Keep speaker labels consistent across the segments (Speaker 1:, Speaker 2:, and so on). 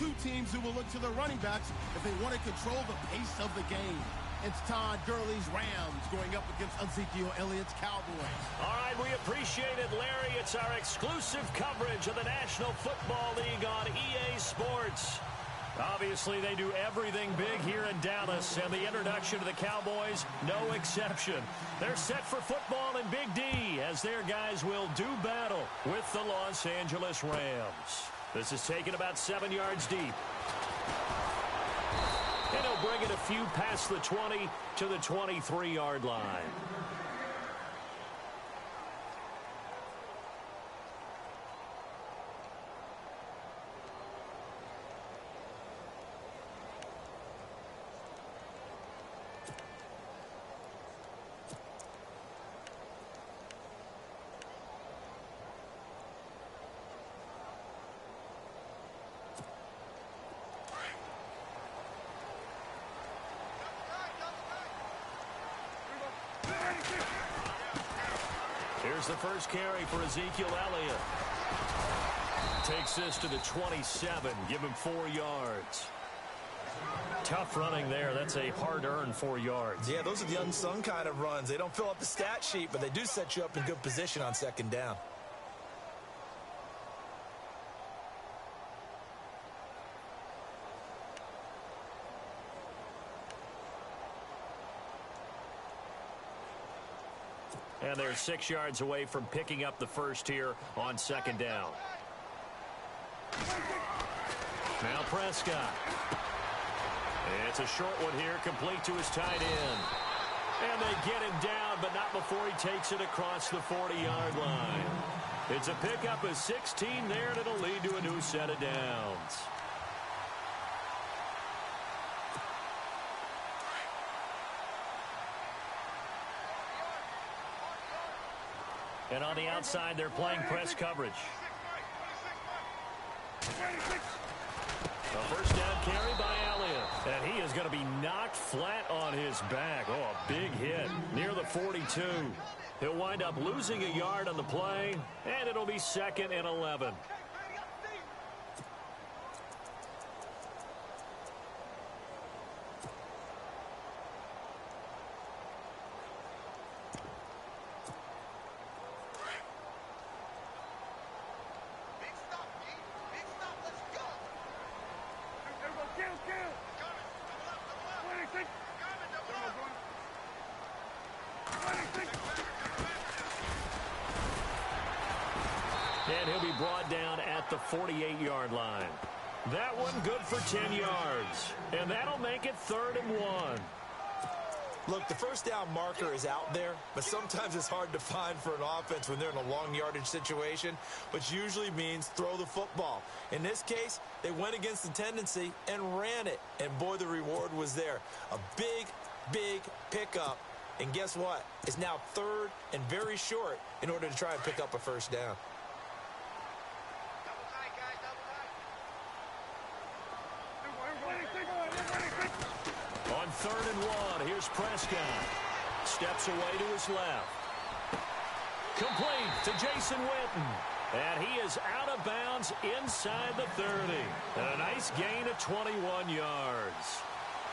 Speaker 1: Two teams who will look to their running backs if they want to control the pace of the game. It's Todd Gurley's Rams going up against Ezekiel Elliott's Cowboys.
Speaker 2: All right, we appreciate it, Larry. It's our exclusive coverage of the National Football League on EA Sports. Obviously, they do everything big here in Dallas, and the introduction to the Cowboys, no exception. They're set for football in Big D, as their guys will do battle with the Los Angeles Rams. This is taken about 7 yards deep. And he'll bring it a few past the 20 to the 23-yard line. Here's the first carry for Ezekiel Elliott. Takes this to the 27. Give him 4 yards. Tough running there. That's a hard-earned 4 yards.
Speaker 3: Yeah, those are the unsung kind of runs. They don't fill up the stat sheet, but they do set you up in good position on second down.
Speaker 2: And they're 6 yards away from picking up the first here on second down. Now Prescott. It's a short one here, complete to his tight end. And they get him down, but not before he takes it across the 40-yard line. It's a pickup of 16 there, and it'll lead to a new set of downs. And on the outside, they're playing press coverage. A first down carry by Elliott. And he is going to be knocked flat on his back. Oh, a big hit near the 42. He'll wind up losing a yard on the play, and it'll be 2nd and 11. And he'll be brought down at the 48-yard line. That one good for 10 yards. And that'll make it 3rd and 1.
Speaker 3: Look, the first down marker is out there, but sometimes it's hard to find for an offense when they're in a long yardage situation, which usually means throw the football. In this case, they went against the tendency and ran it. And, boy, the reward was there. A big, big pickup. And guess what? It's now 3rd and very short in order to try and pick up a first down.
Speaker 2: On 3rd and 1, here's Prescott. Steps away to his left. Complete to Jason Witten. And he is out of bounds inside the 30. And a nice gain of 21 yards.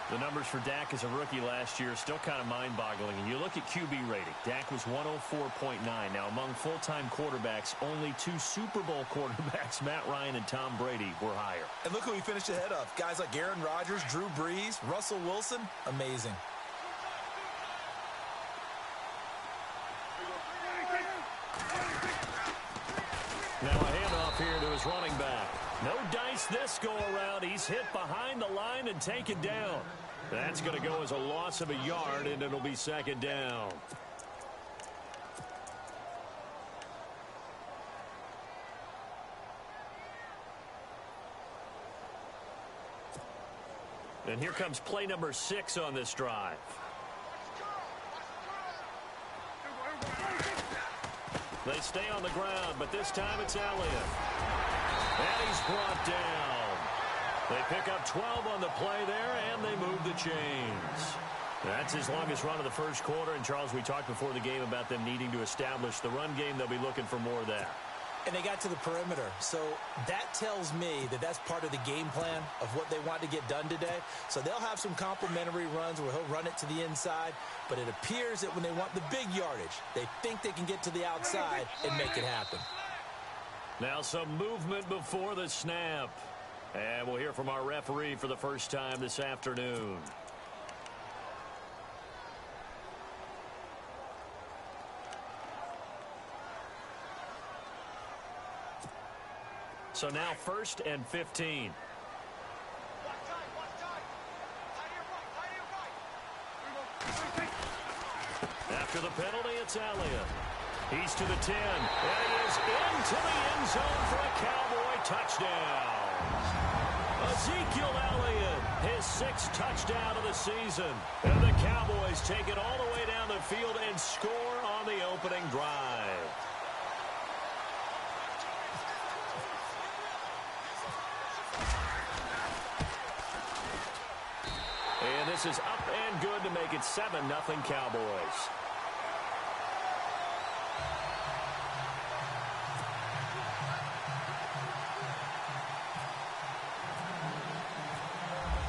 Speaker 2: The numbers for Dak as a rookie last year are still kind of mind-boggling. And you look at QB rating. Dak was 104.9. Now, among full-time quarterbacks, only 2 Super Bowl quarterbacks, Matt Ryan and Tom Brady, were higher.
Speaker 3: And look who he finished ahead of. Guys like Aaron Rodgers, Drew Brees, Russell Wilson. Amazing.
Speaker 2: Now a handoff here to his running back. No dice this go-around. He's hit behind the line and taken down. That's going to go as a loss of a yard, and it'll be 2nd down. And here comes play number 6 on this drive. They stay on the ground, but this time it's Elliott. And he's brought down. They pick up 12 on the play there, and they move the chains. That's his longest run of the first quarter. And, Charles, we talked before the game about them needing to establish the run game. They'll be looking for more of that.
Speaker 3: And they got to the perimeter. So that tells me that that's part of the game plan of what they want to get done today. So they'll have some complimentary runs where he'll run it to the inside. But it appears that when they want the big yardage, they think they can get to the outside and make it happen.
Speaker 2: Now some movement before the snap. And we'll hear from our referee for the first time this afternoon. So now 1st and 15. After the penalty, it's Elliott. He's to the 10. And he is into the end zone for a Cowboy touchdown. Ezekiel Elliott, his 6th touchdown of the season. And the Cowboys take it all the way down the field and score on the opening drive. And this is up and good to make it 7-0 Cowboys.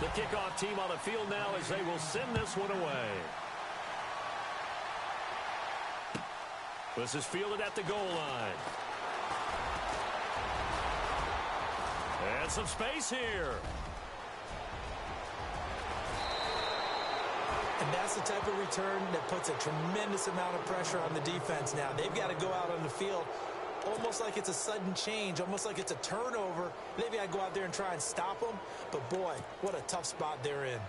Speaker 2: The kickoff team on the field now as they will send this one away. This is fielded at the goal line. And some space here.
Speaker 3: And that's the type of return that puts a tremendous amount of pressure on the defense now. They've got to go out on the field almost like it's a sudden change, almost like it's a turnover. They've got to go out there and try and stop them. But, boy, what a tough spot they're in.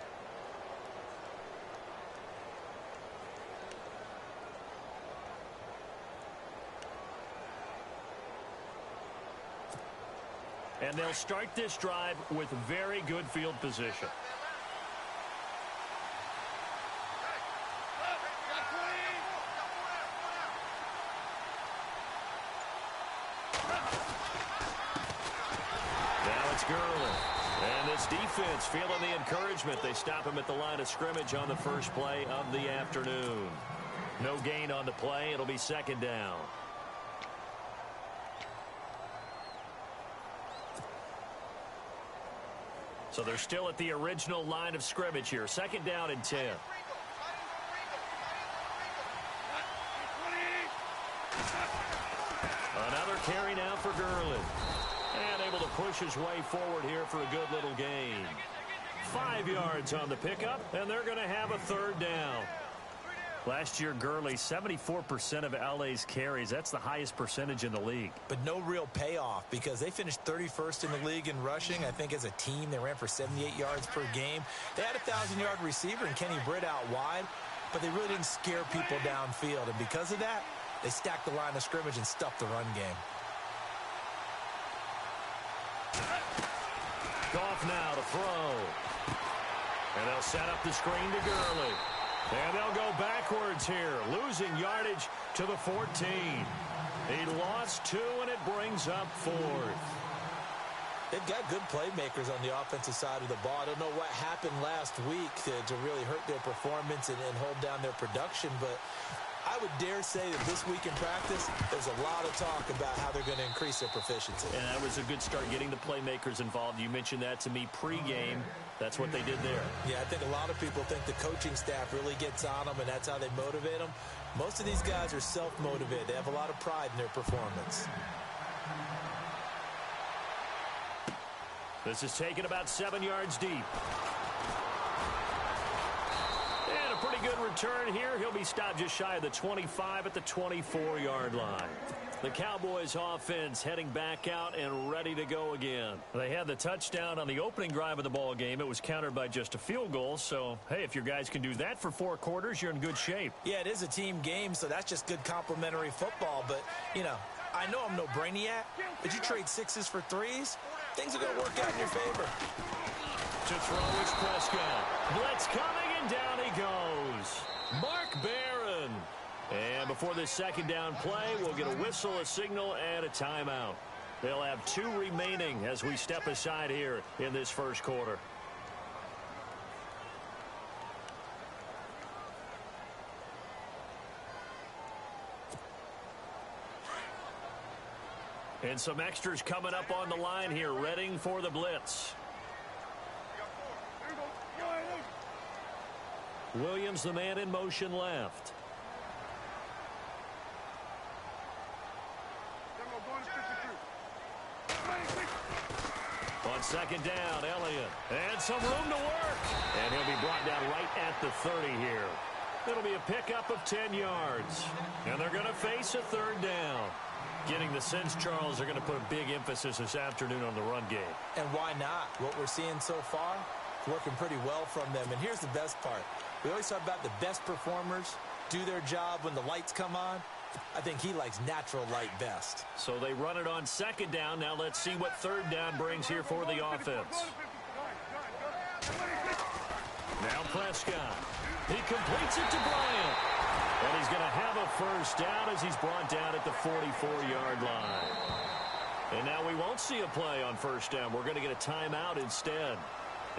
Speaker 2: And they'll start this drive with very good field position. And this defense feeling the encouragement. They stop him at the line of scrimmage on the first play of the afternoon. No gain on the play. It'll be 2nd down. So they're still at the original line of scrimmage here. 2nd down and 10. Another carry now for Gurley. And able to push his way forward here for a good little gain. 5 yards on the pickup, and they're going to have a 3rd down. Last year, Gurley, 74% of LA's carries. That's the highest percentage in the league.
Speaker 3: But no real payoff because they finished 31st in the league in rushing. I think as a team, they ran for 78 yards per game. They had a 1,000-yard receiver in Kenny Britt out wide, but they really didn't scare people downfield. And because of that, they stacked the line of scrimmage and stuffed the run game.
Speaker 2: Goff now to throw. And they'll set up the screen to Gurley. And they'll go backwards here, losing yardage to the 14. He lost 2, and it brings up 4th.
Speaker 3: They've got good playmakers on the offensive side of the ball. I don't know what happened last week to really hurt their performance and hold down their production, but I would dare say that this week in practice, there's a lot of talk about how they're going to increase their proficiency.
Speaker 2: And that was a good start, getting the playmakers involved. You mentioned that to me pregame. That's what they did there.
Speaker 3: Yeah, I think a lot of people think the coaching staff really gets on them, and that's how they motivate them. Most of these guys are self-motivated. They have a lot of pride in their performance.
Speaker 2: This is taken about 7 yards deep. And a pretty good return here. He'll be stopped just shy of the 25 at the 24-yard line. The Cowboys offense heading back out and ready to go again. They had the touchdown on the opening drive of the ball game. It was countered by just a field goal. So, hey, if your guys can do that for 4 quarters, you're in good shape.
Speaker 3: Yeah, it is a team game, so that's just good complimentary football. But, you know, I know I'm no brainiac, but you trade 6s for 3s, things are going to work out in your favor.
Speaker 2: To throw is Prescott. Blitz coming, and down he goes. Mark Barron. And before this 2nd down play, we'll get a whistle, a signal, and a timeout. They'll have 2 remaining as we step aside here in this first quarter. And some extras coming up on the line here, readying for the blitz. Williams, the man in motion left. On second down, Elliott. And some room to work. And he'll be brought down right at the 30 here. It'll be a pickup of 10 yards. And they're going to face a third down. Getting the sense, Charles, are going to put a big emphasis this afternoon on the run game. And why not? What we're seeing so far, working pretty well from them. And here's the best part. We always talk about the best performers do their job when the lights come on. I think he likes natural light best. So they run it on second down. Now let's see what third down brings here for the offense. Now Prescott. He completes it to Bryant. And he's going to have a first down as he's brought down at the 44-yard line. And now we won't see a play on first down. We're going to get a timeout instead.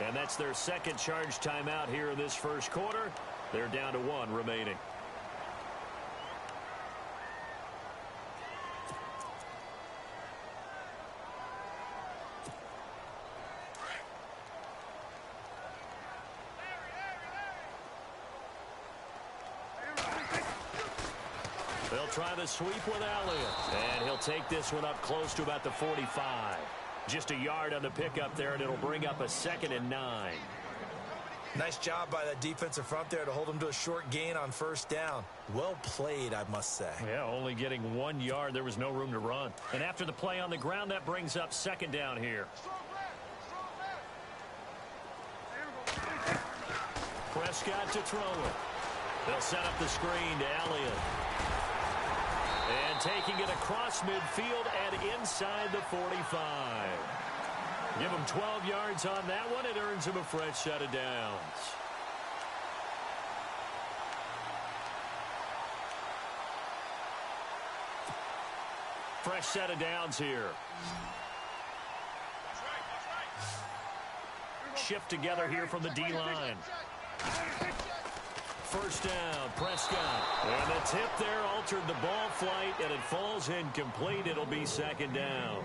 Speaker 2: And that's their second charge timeout here in this first quarter. They're down to 1 remaining. They'll try the sweep with Elliott. And he'll take this one up close to about the 45. Just a yard on the pickup there, and it'll bring up a 2nd and 9. Nice job by that defensive front there to hold him to a short gain on first down. Well played, I must say. Yeah, only getting 1 yard. There was no room to run. And after the play on the ground, that brings up second down here. Prescott to throw it. They'll set up the screen to Elliott. And taking it across midfield and inside the 45. Give him 12 yards on that one. It earns him a fresh set of downs. Fresh set of downs here. Shift together here from the D-line. First down, Prescott. And the tip there altered the ball flight, and it falls incomplete. It'll be second down.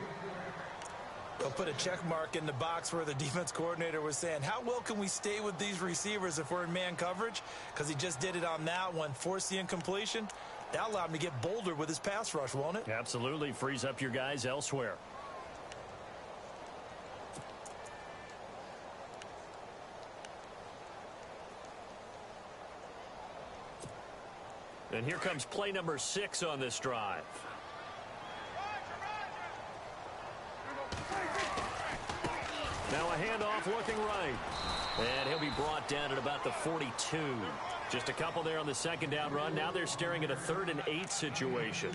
Speaker 2: They'll put a check mark in the box where the defense coordinator was saying, how well can we stay with these receivers if we're in man coverage? Because he just did it on that one, forced the incompletion. That allowed him to get bolder with his pass rush, won't it? Absolutely. Frees up your guys elsewhere. And here comes play number 6 on this drive. Now a handoff looking right. And he'll be brought down at about the 42. Just a couple there on the second down run. Now they're staring at a 3rd and 8 situation.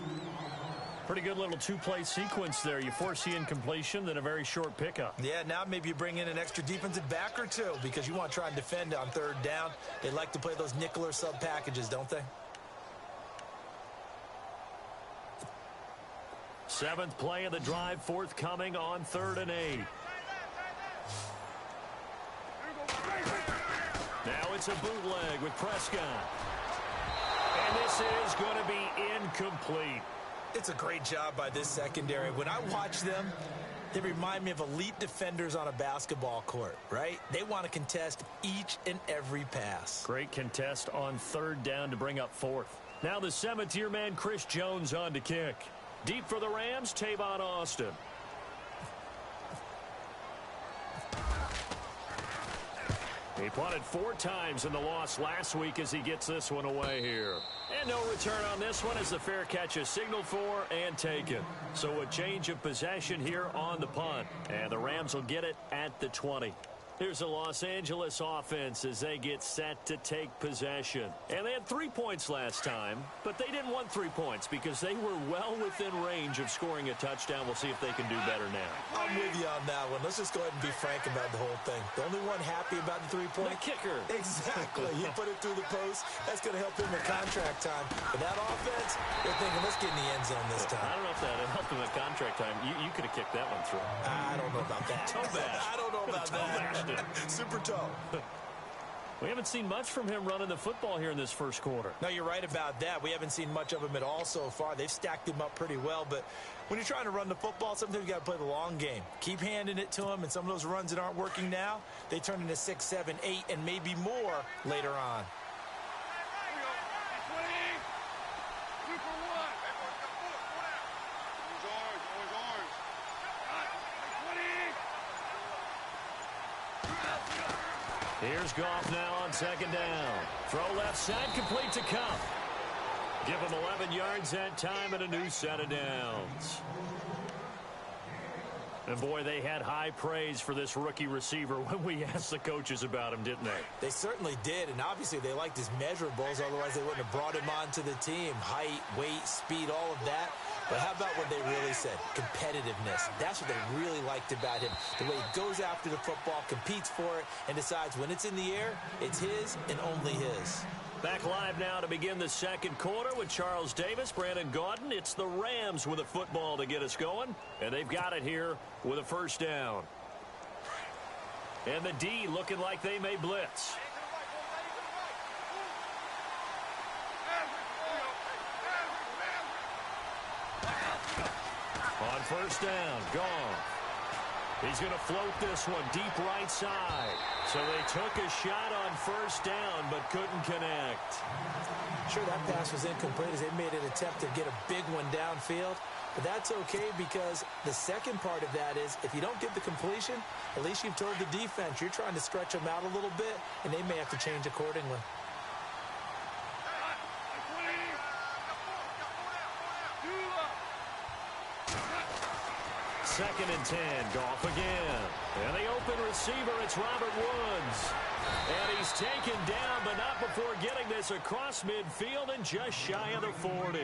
Speaker 2: Pretty good little 2-play sequence there. You force the incompletion, then a very short pickup. Yeah, now maybe you bring in an extra defensive back or two because you want to try and defend on 3rd down. They like to play those nickel or sub packages, don't they? 7th play of the drive forthcoming on 3rd and 8. Now it's a bootleg with Prescott. And this is going to be incomplete. It's a great job by this secondary. When I watch them, they remind me of elite defenders on a basketball court, right? They want to contest each and every pass. Great contest on 3rd down to bring up 4th. Now the 7th-year man, Chris Jones, on to kick. Deep for the Rams, Tavon Austin. He punted 4 times in the loss last week as he gets this one away here. And no return on this one as the fair catch is signaled for and taken. So a change of possession here on the punt. And the Rams will get it at the 20. Here's the Los Angeles offense as they get set to take possession. And they had 3 points last time, but they didn't want 3 points because they were well within range of scoring a touchdown. We'll see if they can do better now. I'm with you on that one. Let's just go ahead and be frank about the whole thing. The only one happy about the 3-point? The kicker. Exactly. He put it through the post. That's going to help him in contract time. But that offense, they're thinking, let's get in the end zone this time. I don't know if that helped him at contract time. You could have kicked that one through. I don't know about that. Toe bash. I don't know about that. Super toe. We haven't seen much from him running the football here in this first quarter.
Speaker 3: No, you're right about that. We haven't seen much of him at all so far. They've stacked him up pretty well, but when you're trying to run the football, sometimes you got to play the long game. Keep handing it to him, and some of those runs that aren't working now, they turn into 6, 7, 8, and maybe more later on.
Speaker 2: Here's Goff now on second down. Throw left side, complete to Cup. Give him 11 yards that time and a new set of downs. And, boy, they had high praise for this rookie receiver when we asked the coaches about him, didn't they?
Speaker 3: They certainly did, and obviously they liked his measurables. Otherwise, they wouldn't have brought him onto the team. Height, weight, speed, all of that. But how about what they really said? Competitiveness. That's what they really liked about him. The way he goes after the football, competes for it, and decides when it's in the air, it's his and only his.
Speaker 2: Back live now to begin the second quarter with Charles Davis, Brandon Gaudin. It's the Rams with a football to get us going, and they've got it here with a first down. And the D looking like they may blitz. On first down, gone. He's going to float this one deep right side. So they took a shot on first down but couldn't connect.
Speaker 3: Sure, that pass was incomplete as they made an attempt to get a big one downfield. But that's okay because the second part of that is if you don't get the completion, at least you've told the defense you're trying to stretch them out a little bit, and they may have to change accordingly.
Speaker 2: Second and 10, Goff again. And the open receiver, it's Robert Woods. And he's taken down, but not before getting this across midfield and just shy of the 40.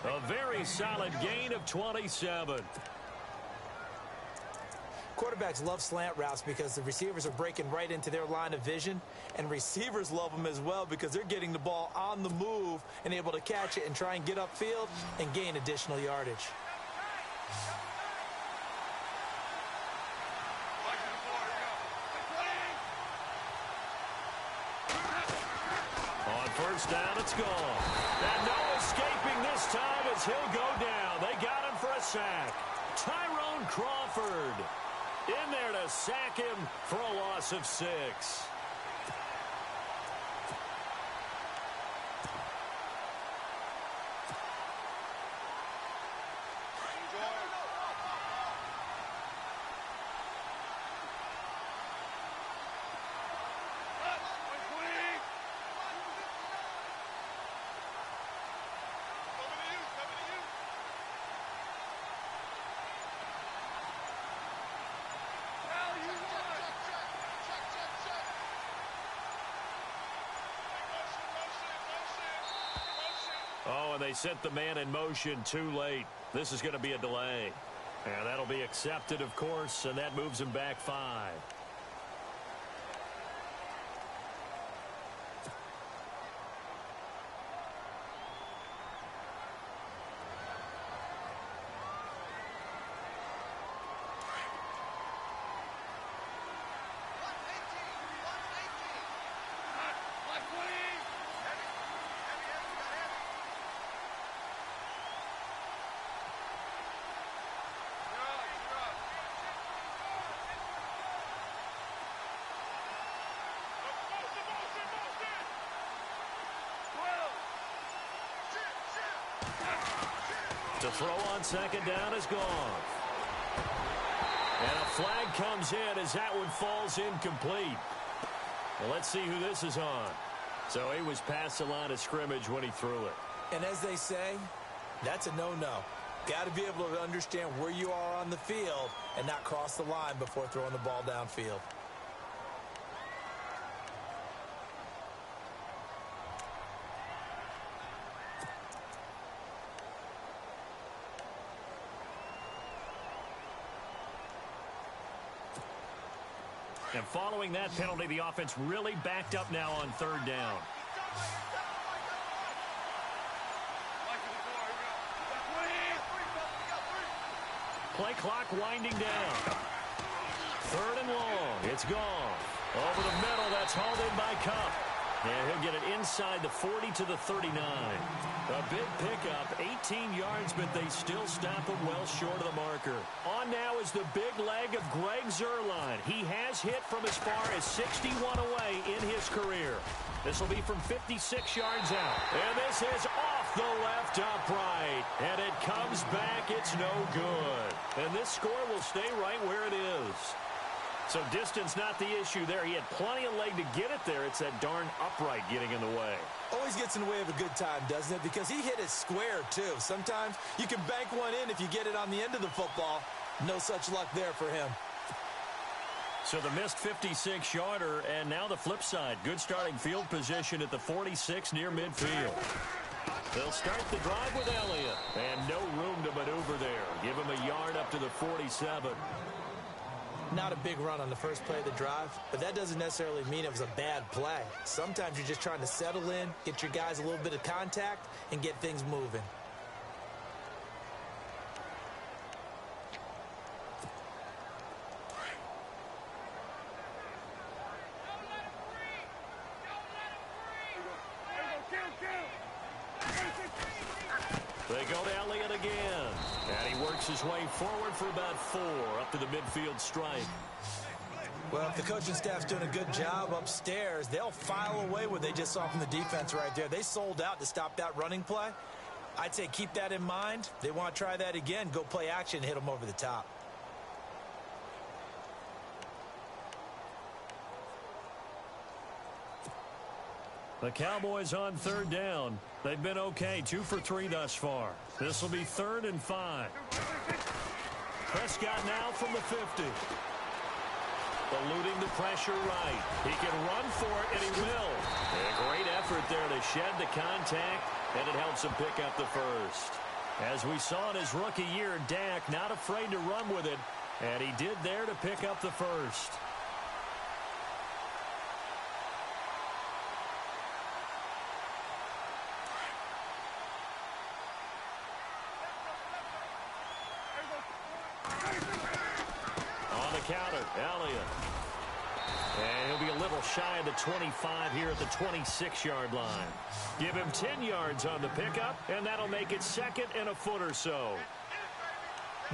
Speaker 2: A very solid gain of 27.
Speaker 3: Quarterbacks love slant routes because the receivers are breaking right into their line of vision, and receivers love them as well because they're getting the ball on the move and able to catch it and try and get upfield and gain additional yardage.
Speaker 2: First down, it's gone. And no escaping this time as he'll go down. They got him for a sack. Tyrone Crawford in there to sack him for a loss of 6. Oh, and they sent the man in motion too late. This is going to be a delay. And that'll be accepted, of course, and that moves him back 5. To throw on second down is gone. And a flag comes in as that one falls incomplete. Well, let's see who this is on. So he was past the line of scrimmage when he threw it.
Speaker 3: And as they say, that's a no-no. Got to be able to understand where you are on the field and not cross the line before throwing the ball downfield.
Speaker 2: And following that penalty, the offense really backed up now on third down. Play clock winding down. Third and long. It's gone. Over the middle, that's hauled in by Cup. And he'll get it inside the 40 to the 39. A big pickup, 18 yards, but they still stop him well short of the marker. On now is the big leg of Greg Zuerlein. He has hit from as far as 61 away in his career. This will be from 56 yards out. And this is off the left upright. And it comes back. It's no good. And this score will stay right where it is. So distance not the issue there. He had plenty of leg to get it there. It's that darn upright getting in the way.
Speaker 3: Always gets in the way of a good time, doesn't it? Because he hit it square, too. Sometimes you can bank one in if you get it on the end of the football. No such luck there for him.
Speaker 2: So the missed 56-yarder, and now the flip side. Good starting field position at the 46 near midfield. They'll start the drive with Elliott. And no room to maneuver there. Give him a yard up to the 47.
Speaker 3: Not a big run on the first play of the drive, but that doesn't necessarily mean it was a bad play. Sometimes you're just trying to settle in, get your guys a little bit of contact, and get things moving.
Speaker 2: They go to Elliott again. And he works his way forward for about 4 up to the midfield strike.
Speaker 3: Well, if the coaching staff's doing a good job upstairs, they'll file away what they just saw from the defense right there. They sold out to stop that running play. I'd say keep that in mind. They want to try that again. Go play action, hit them over the top.
Speaker 2: The Cowboys on third down. They've been okay, 2 for 3 thus far. This will be 3rd and 5. Prescott now from the 50. Eluding the pressure right. He can run for it, and he will. A great effort there to shed the contact, and it helps him pick up the first. As we saw in his rookie year, Dak not afraid to run with it, and he did there to pick up the first. Counter, Elliott. And he'll be a little shy of the 25 here at the 26-yard line. Give him 10 yards on the pickup, and that'll make it 2nd and a foot or so.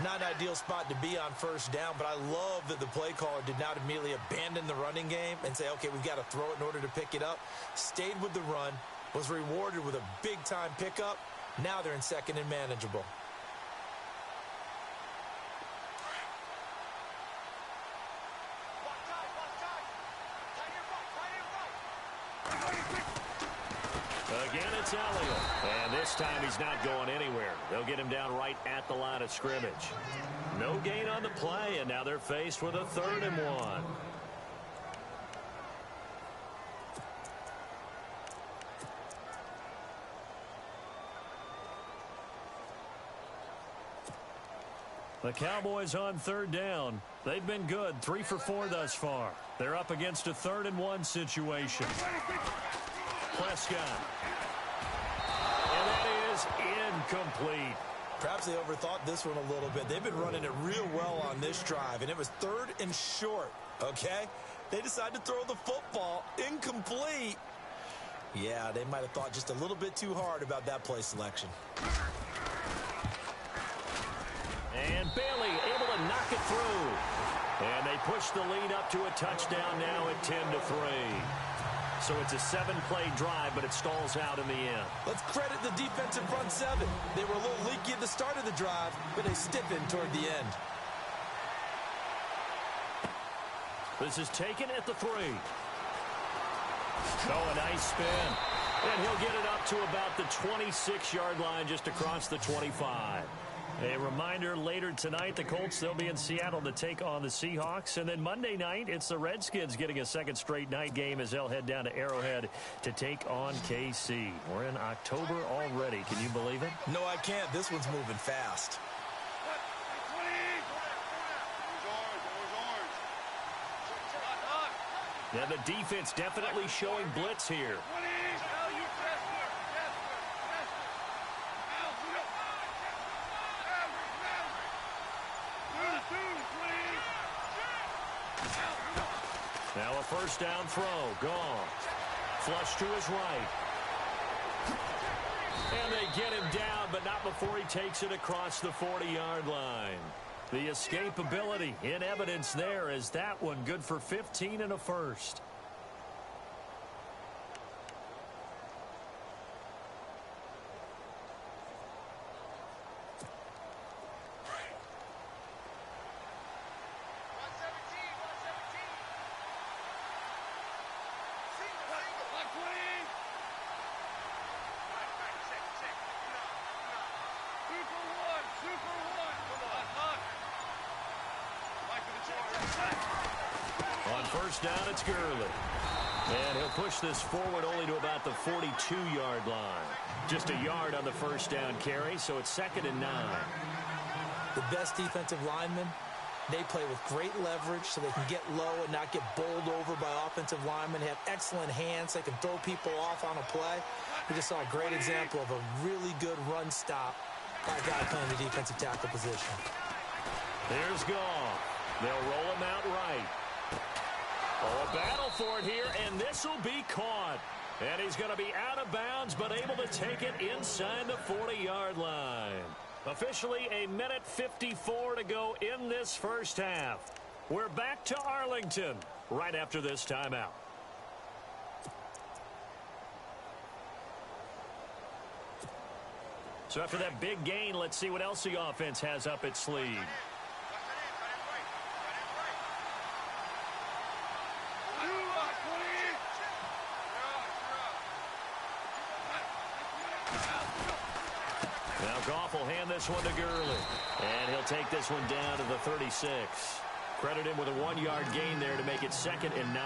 Speaker 3: Not an ideal spot to be on first down, but I love that the play caller did not immediately abandon the running game and say, okay, we've got to throw it in order to pick it up. Stayed with the run, was rewarded with a big-time pickup. Now they're in 2nd and manageable.
Speaker 2: Again, it's Elliott. And this time he's not going anywhere. They'll get him down right at the line of scrimmage. No gain on the play, and now they're faced with a 3rd and 1. The Cowboys on third down. They've been good, 3 for 4 thus far. They're up against a 3rd and 1 situation. Prescott. And that is incomplete.
Speaker 3: Perhaps they overthought this one a little bit. They've been running it real well on this drive, and it was 3rd and short, okay? They decided to throw the football incomplete. Yeah, they might have thought just a little bit too hard about that play selection.
Speaker 2: And Bailey able to knock it through. And they push the lead up to a touchdown now at 10-3. So it's a 7-play drive, but it stalls out in the end.
Speaker 3: Let's credit the defensive front 7. They were a little leaky at the start of the drive, but they stiffened toward the end.
Speaker 2: This is taken at the 3. Oh, a nice spin. And he'll get it up to about the 26-yard line, just across the 25. A reminder, later tonight, the Colts, they'll be in Seattle to take on the Seahawks. And then Monday night, it's the Redskins getting a 2nd straight night game as they'll head down to Arrowhead to take on KC. We're in October already. Can you believe it?
Speaker 3: No, I can't. This one's moving fast.
Speaker 2: Yeah, the defense definitely showing blitz here. Now a first down throw. Gone. Flush to his right. And they get him down, but not before he takes it across the 40-yard line. The escapability in evidence there as that one good for 15 and a first. On first down, it's Gurley. And he'll push this forward only to about the 42-yard line. Just a yard on the first down carry, so it's 2nd and 9.
Speaker 3: The best defensive linemen, they play with great leverage so they can get low and not get bowled over by offensive linemen. They have excellent hands. They can throw people off on a play. We just saw a great example of a really good run stop by a guy playing the defensive tackle position.
Speaker 2: Here's Goff. They'll roll him out right. Oh, a battle for it here, and this will be caught. And he's going to be out of bounds, but able to take it inside the 40-yard line. Officially, 1:54 to go in this first half. We're back to Arlington right after this timeout. So after that big gain, let's see what else the offense has up its sleeve. Now Goff will hand this one to Gurley. And he'll take this one down to the 36. Credit him with a 1-yard gain there to make it 2nd and 9.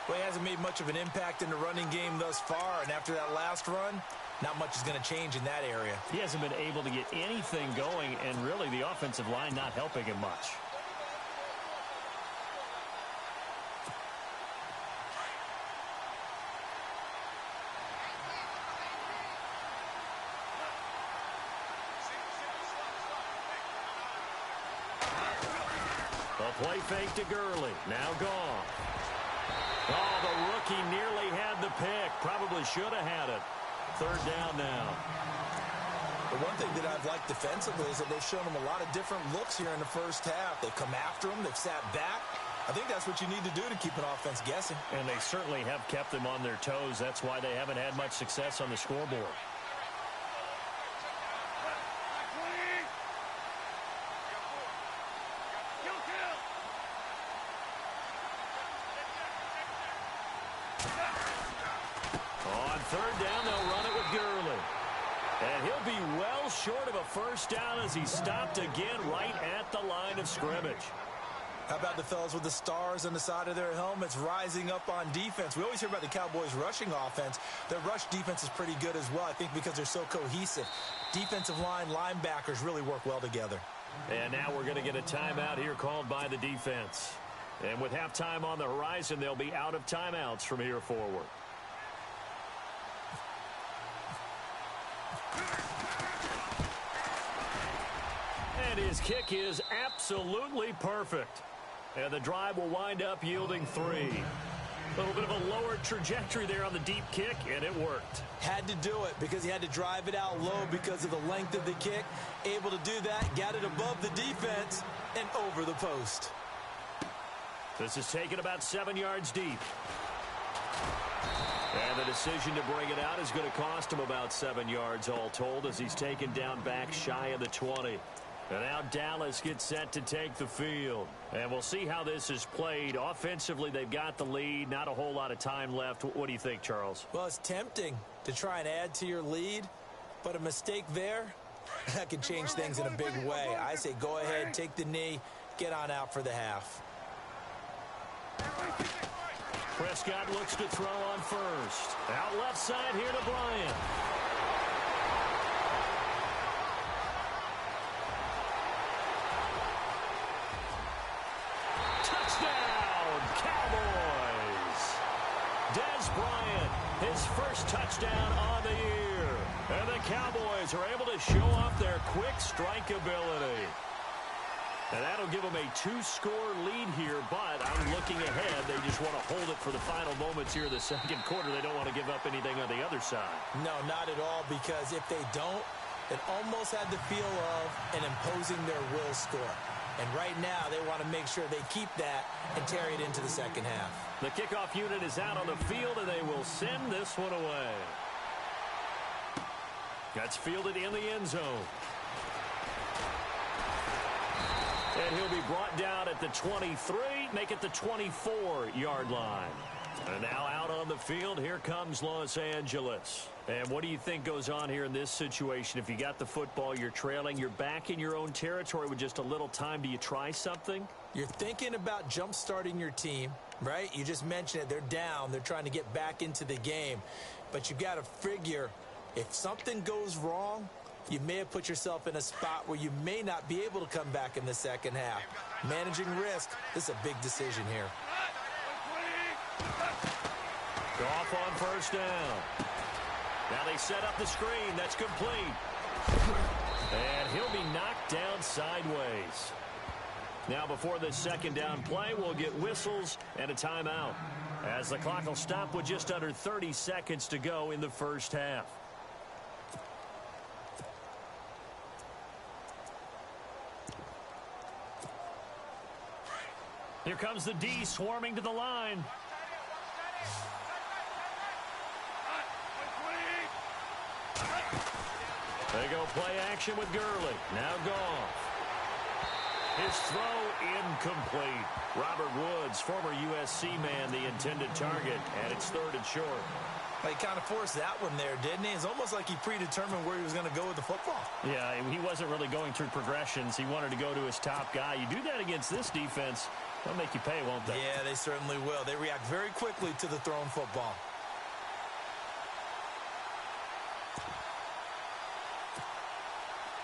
Speaker 3: Well, he hasn't made much of an impact in the running game thus far, and after that last run, not much is going to change in that area.
Speaker 2: He hasn't been able to get anything going, and really the offensive line not helping him much. A play fake to Gurley. Now Goff. Oh, the rookie nearly had the pick. Probably should have had it. 3rd down now.
Speaker 3: The one thing that I've liked defensively is that they've shown him a lot of different looks here in the first half. They've come after him. They've sat back. I think that's what you need to do to keep an offense guessing.
Speaker 2: And they certainly have kept them on their toes. That's why they haven't had much success on the scoreboard. On 3rd down, they'll run it with Gurley. And he'll be well short of a first down as he's stopped again right at the line of scrimmage.
Speaker 3: How about the fellas with the stars on the side of their helmets rising up on defense? We always hear about the Cowboys' rushing offense. Their rush defense is pretty good as well, I think, because they're so cohesive. Defensive line, linebackers really work well together.
Speaker 2: And now we're going to get a timeout here called by the defense. And with halftime on the horizon, they'll be out of timeouts from here forward. And his kick is absolutely perfect. And the drive will wind up yielding 3. A little bit of a lower trajectory there on the deep kick, and it worked.
Speaker 3: Had to do it because he had to drive it out low because of the length of the kick. Able to do that, got it above the defense, and over the post.
Speaker 2: This is taken about 7 yards deep. And the decision to bring it out is going to cost him about 7 yards all told as he's taken down back shy of the 20. And now Dallas gets set to take the field. And we'll see how this is played. Offensively, they've got the lead. Not a whole lot of time left. What do you think, Charles?
Speaker 3: Well, it's tempting to try and add to your lead, but a mistake there, that can change things in a big way. I say go ahead, take the knee, get on out for the half.
Speaker 2: Prescott looks to throw on first. Out left side here to Bryant. Touchdown, Cowboys! Dez Bryant, his first touchdown on the year. And the Cowboys are able to show off their quick strike ability. And that'll give them a 2-score lead here, but I'm looking looking ahead. They just want to hold it for the final moments here in the second quarter. They don't want to give up anything on the other side.
Speaker 3: No, not at all, because if they don't, it almost had the feel of an imposing their will score. And right now, they want to make sure they keep that and carry it into the second half.
Speaker 2: The kickoff unit is out on the field, and they will send this one away. That's fielded in the end zone. And he'll be brought down at the 23, make it the 24-yard line. And now out on the field, here comes Los Angeles. And what do you think goes on here in this situation? If you got the football, you're trailing, you're back in your own territory with just a little time. Do you try something?
Speaker 3: You're thinking about jump-starting your team, right? You just mentioned it. They're down. They're trying to get back into the game. But you got to figure, if something goes wrong, you may have put yourself in a spot where you may not be able to come back in the second half. Managing risk, this is a big decision here.
Speaker 2: Goff on first down. Now they set up the screen. That's complete. And he'll be knocked down sideways. Now before this second down play, we'll get whistles and a timeout, as the clock will stop with just under 30 seconds to go in the first half. Here comes the D swarming to the line. They go play action with Gurley. Now Goff. His throw incomplete. Robert Woods, former USC man, the intended target, and it's 3rd and short.
Speaker 3: Well, he kind of forced that one there, didn't he? It's almost like he predetermined where he was going to go with the football.
Speaker 2: Yeah, he wasn't really going through progressions. He wanted to go to his top guy. You do that against this defense, they'll make you pay, won't they?
Speaker 3: Yeah, they certainly will. They react very quickly to the thrown football.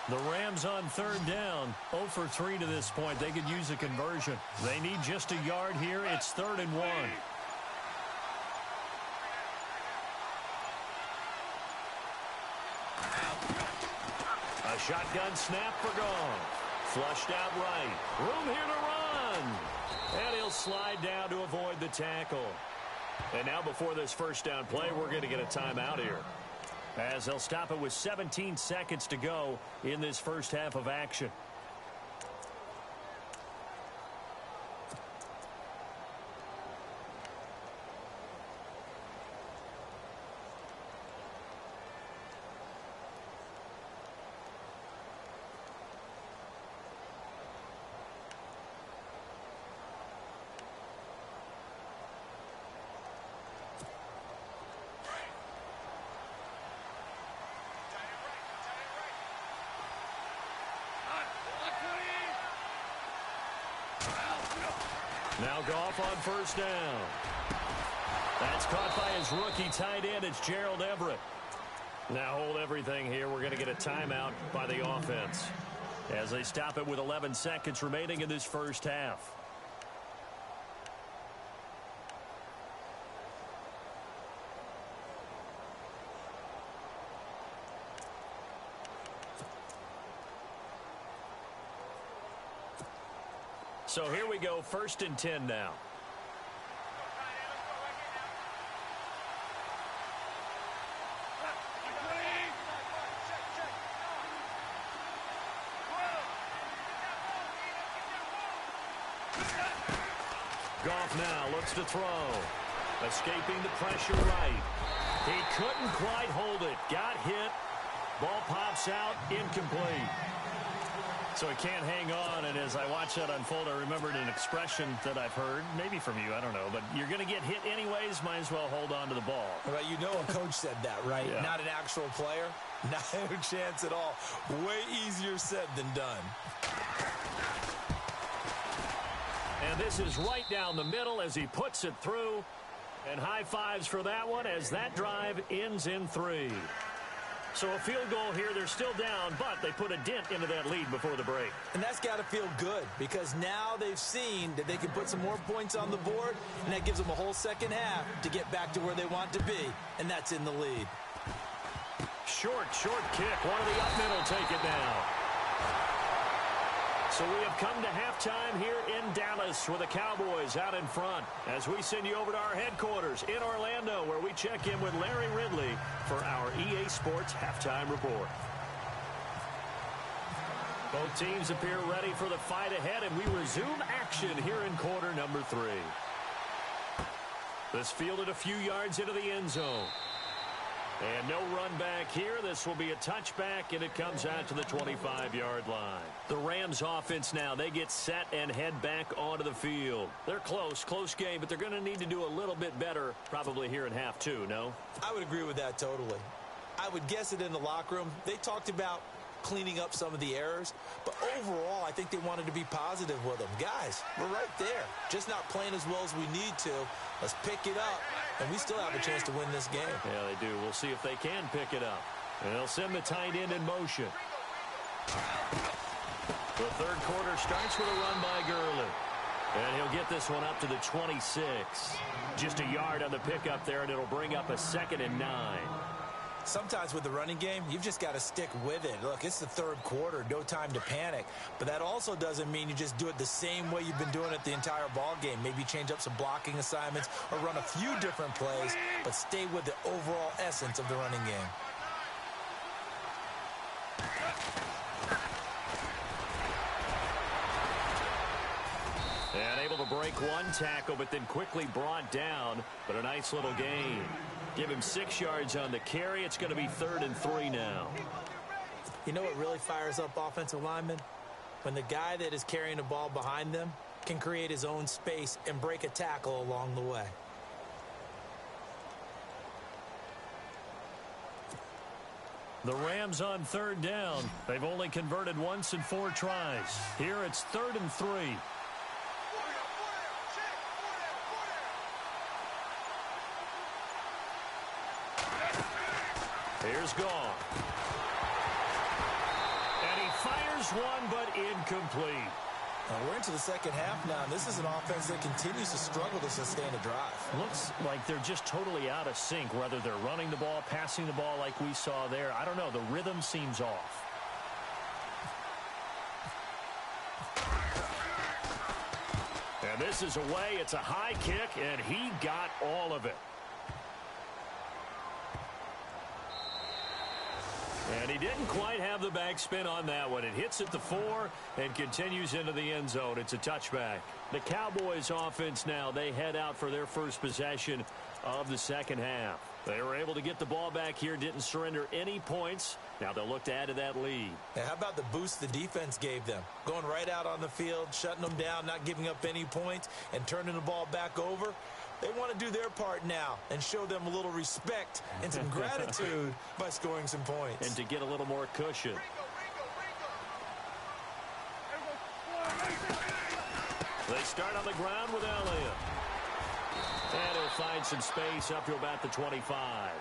Speaker 2: The Rams on 3rd down, 0 for 3 to this point. They could use a conversion. They need just a yard here. It's 3rd and 1. A shotgun snap for Goff. Flushed out right. Room here to run. And he'll slide down to avoid the tackle. And now before this first down play, we're going to get a timeout here, as they'll stop it with 17 seconds to go in this first half of action. Now Goff on first down. That's caught by his rookie tight end. It's Gerald Everett. Now hold everything here. We're going to get a timeout by the offense, as they stop it with 11 seconds remaining in this first half. So here we go, 1st and 10 now. Goff now looks to throw. Escaping the pressure right. He couldn't quite hold it. Got hit. Ball pops out, incomplete. So he can't hang on, and as I watch that unfold, I remembered an expression that I've heard, maybe from you, I don't know, but you're going to get hit anyways, might as well hold on to the ball.
Speaker 3: Well, you know a coach said that, right?
Speaker 2: Yeah.
Speaker 3: Not an actual player. No chance at all. Way easier said than done.
Speaker 2: And this is right down the middle as he puts it through. And high fives for that one as that drive ends in 3. So a field goal here. They're still down, but they put a dent into that lead before the break.
Speaker 3: And that's got to feel good, because now they've seen that they can put some more points on the board, and that gives them a whole second half to get back to where they want to be, and that's in the lead. Short
Speaker 2: kick. One of the up middle take it now. So we have come to halftime here in Dallas with the Cowboys out in front as we send you over to our headquarters in Orlando where we check in with Larry Ridley for our EA Sports Halftime Report. Both teams appear ready for the fight ahead, and we resume action here in quarter number 3. This fielded a few yards into the end zone. And no run back here. This will be a touchback, and it comes out to the 25-yard line. The Rams offense now, they get set and head back onto the field. They're close game, but they're going to need to do a little bit better probably here in half 2, no?
Speaker 3: I would agree with that totally. I would guess it in the locker room. They talked about cleaning up some of the errors, but overall, I think they wanted to be positive with them. Guys, we're right there. Just not playing as well as we need to. Let's pick it up, and we still have a chance to win this game.
Speaker 2: Yeah, they do. We'll see if they can pick it up. And they'll send the tight end in motion. The third quarter starts with a run by Gurley. And he'll get this one up to the 26. Just a yard on the pickup there, and it'll bring up a 2nd and 9.
Speaker 3: Sometimes with the running game, you've just got to stick with it. Look, it's the third quarter, no time to panic. But that also doesn't mean you just do it the same way you've been doing it the entire ball game. Maybe change up some blocking assignments or run a few different plays, but stay with the overall essence of the running game.
Speaker 2: And able to break one tackle, but then quickly brought down. But a nice little gain. Give him 6 yards on the carry. It's going to be 3rd and 3 now.
Speaker 3: You know what really fires up offensive linemen? When the guy that is carrying the ball behind them can create his own space and break a tackle along the way.
Speaker 2: The Rams on 3rd down. They've only converted once in 4 tries. Here it's 3rd and 3. Here's Gone. And he fires one, but incomplete.
Speaker 3: We're into the second half now, and this is an offense that continues to struggle to sustain a drive.
Speaker 2: Looks like they're just totally out of sync, whether they're running the ball, passing the ball like we saw there. I don't know. The rhythm seems off. And this is away. It's a high kick, and he got all of it. And he didn't quite have the backspin on that one. It hits at the 4 and continues into the end zone. It's a touchback. The Cowboys offense now, they head out for their first possession of the second half. They were able to get the ball back here, didn't surrender any points. Now they'll look to add to that lead.
Speaker 3: And how about the boost the defense gave them? Going right out on the field, shutting them down, not giving up any points, and turning the ball back over. They want to do their part now and show them a little respect and some gratitude by scoring some points.
Speaker 2: And to get a little more cushion. They start on the ground with Elliott. And he'll find some space up to about the 25.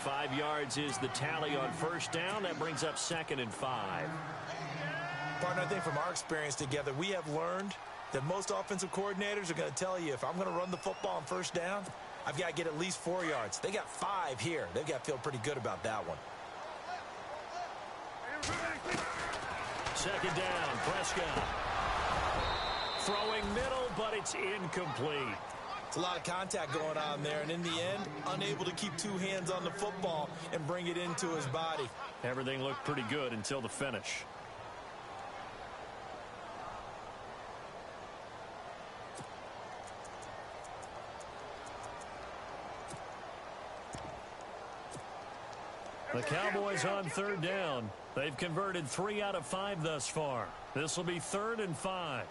Speaker 2: 5 yards is the tally on first down. That brings up 2nd and 5.
Speaker 3: Partner, I think from our experience together, we have learned that most offensive coordinators are going to tell you, if I'm going to run the football on first down, I've got to get at least 4 yards. They got 5 here. They've got to feel pretty good about that one.
Speaker 2: 2nd down, Prescott. Throwing middle, but it's incomplete.
Speaker 3: It's a lot of contact going on there, and in the end, unable to keep 2 hands on the football and bring it into his body.
Speaker 2: Everything looked pretty good until the finish. The Cowboys on 3rd down. They've converted 3 out of 5 thus far. This will be 3rd and 5.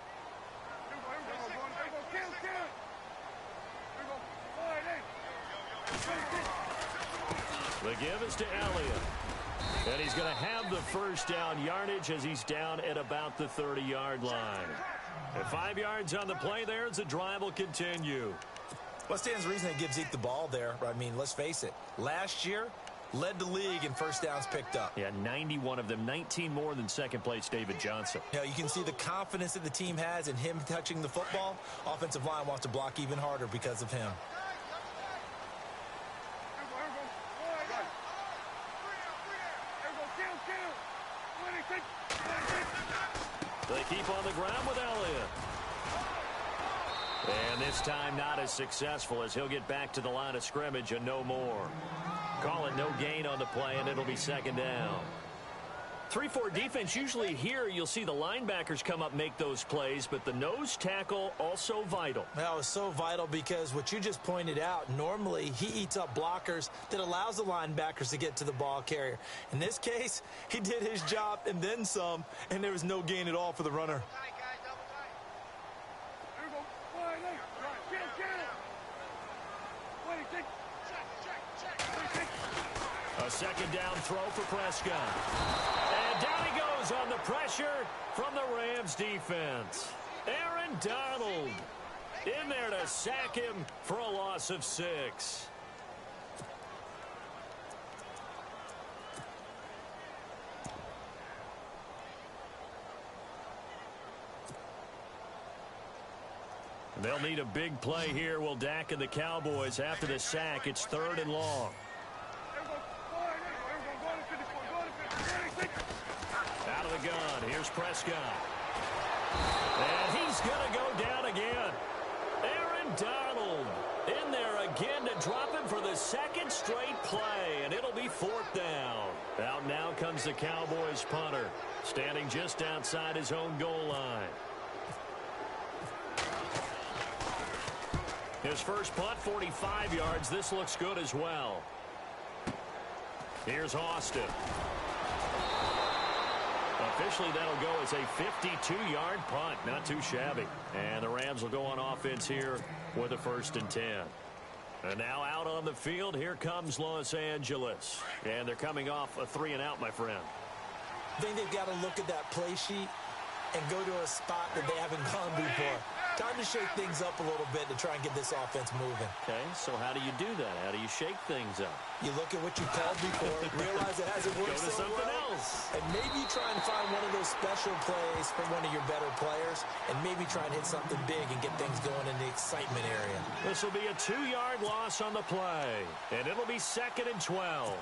Speaker 2: The give is to Elliott. And he's going to have the first down yardage as he's down at about the 30-yard line. And 5 yards on the play there as the drive will continue.
Speaker 3: What stands to reason they give Zeke the ball there? I mean, let's face it. Last year, led the league in first downs picked up.
Speaker 2: Yeah, 91 of them, 19 more than second place David Johnson.
Speaker 3: You know, you can see the confidence that the team has in him touching the football. Offensive line wants to block even harder because of him.
Speaker 2: They keep on the ground with Elliott. And this time not as successful as he'll get back to the line of scrimmage and no more. Call it no gain on the play, and it'll be second down. 3-4 defense, usually here you'll see the linebackers come up, make those plays, but the nose tackle also vital.
Speaker 3: Well, it's so vital because what you just pointed out, normally he eats up blockers that allows the linebackers to get to the ball carrier. In this case, he did his job and then some, and there was no gain at all for the runner.
Speaker 2: A second down throw for Prescott. And down he goes on the pressure from the Rams defense. Aaron Donald in there to sack him for a loss of 6. They'll need a big play here. Will Dak and the Cowboys after the sack. It's 3rd and long. Out of the gun. Here's Prescott. And he's going to go down again. Aaron Donald in there again to drop him for the second straight play. And it'll be 4th down. Out now comes the Cowboys punter, standing just outside his own goal line. His first punt, 45 yards. This looks good as well. Here's Austin. Officially, that'll go as a 52-yard punt. Not too shabby. And the Rams will go on offense here with a 1st and 10. And now out on the field, here comes Los Angeles. And they're coming off a 3-and-out, my friend.
Speaker 3: I think they've got to look at that play sheet and go to a spot that they haven't gone before. Time to shake things up a little bit to try and get this offense moving.
Speaker 2: Okay, so how do you do that? How do you shake things up?
Speaker 3: You look at what you called before, realize it hasn't worked
Speaker 2: so
Speaker 3: something
Speaker 2: well,
Speaker 3: else. And maybe try and find one of those special plays from one of your better players, and maybe try and hit something big and get things going in the excitement area.
Speaker 2: This will be a 2-yard loss on the play, and it'll be 2nd and 12.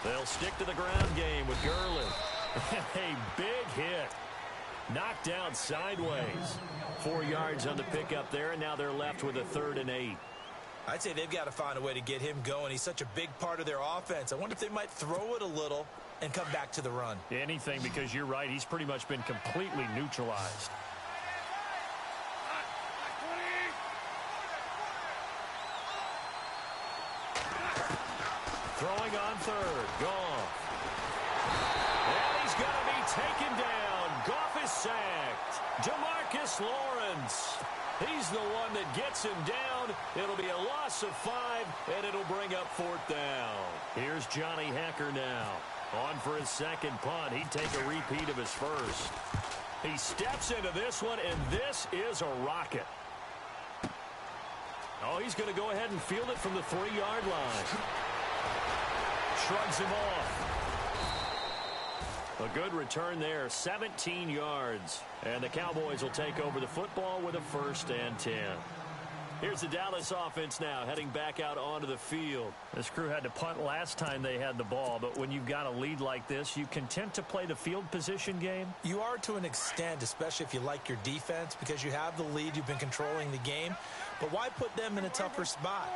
Speaker 2: They'll stick to the ground game with Gurley. A big hit. Knocked down sideways. 4 yards on the pickup there, and now they're left with a 3rd and 8.
Speaker 3: I'd say they've got to find a way to get him going. He's such a big part of their offense. I wonder if they might throw it a little and come back to the run.
Speaker 2: Anything, because you're right. He's pretty much been completely neutralized. Throwing on 3rd. Goff. And he's going to be taken down. Goff is sacked. DeMarcus Lawrence. He's the one that gets him down. It'll be a loss of 5, and it'll bring up 4th down. Here's Johnny Hekker now. On for his second punt. He'd take a repeat of his first. He steps into this one, and this is a rocket. Oh, he's going to go ahead and field it from the 3-yard line. Shrugs him off. A good return there, 17 yards. And the Cowboys will take over the football with a 1st and 10. Here's the Dallas offense now, heading back out onto the field. This crew had to punt last time they had the ball, but when you've got a lead like this, you content to play the field position game?
Speaker 3: You are to an extent, especially if you like your defense, because you have the lead, you've been controlling the game. But why put them in a tougher spot?